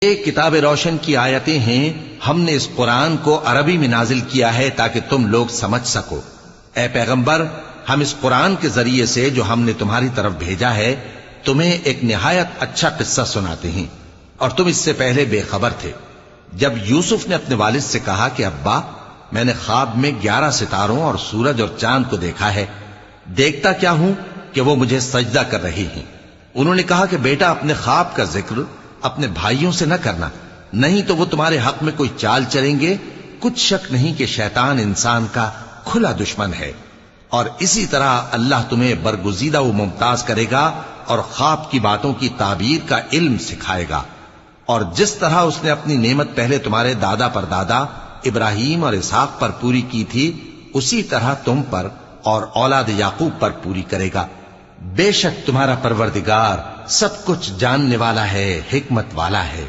یہ کتاب روشن کی آیتیں ہیں، ہم نے اس قرآن کو عربی میں نازل کیا ہے تاکہ تم لوگ سمجھ سکو۔ اے پیغمبر، ہم اس قرآن کے ذریعے سے جو ہم نے تمہاری طرف بھیجا ہے تمہیں ایک نہایت اچھا قصہ سناتے ہیں، اور تم اس سے پہلے بے خبر تھے۔ جب یوسف نے اپنے والد سے کہا کہ ابا، میں نے خواب میں 11 ستاروں اور سورج اور چاند کو دیکھا ہے، دیکھتا کیا ہوں کہ وہ مجھے سجدہ کر رہی ہیں۔ انہوں نے کہا کہ بیٹا، اپنے خواب کا ذکر اپنے بھائیوں سے نہ کرنا، نہیں تو وہ تمہارے حق میں کوئی چال چلیں گے۔ کچھ شک نہیں کہ شیطان انسان کا کھلا دشمن ہے، اور اسی طرح اللہ تمہیں برگزیدہ و ممتاز کرے گا اور خواب کی باتوں کی تعبیر کا علم سکھائے گا، اور جس طرح اس نے اپنی نعمت پہلے تمہارے دادا پر دادا ابراہیم اور اسحاق پر پوری کی تھی، اسی طرح تم پر اور اولاد یعقوب پر پوری کرے گا۔ بے شک تمہارا پروردگار سب کچھ جاننے والا ہے، حکمت والا ہے۔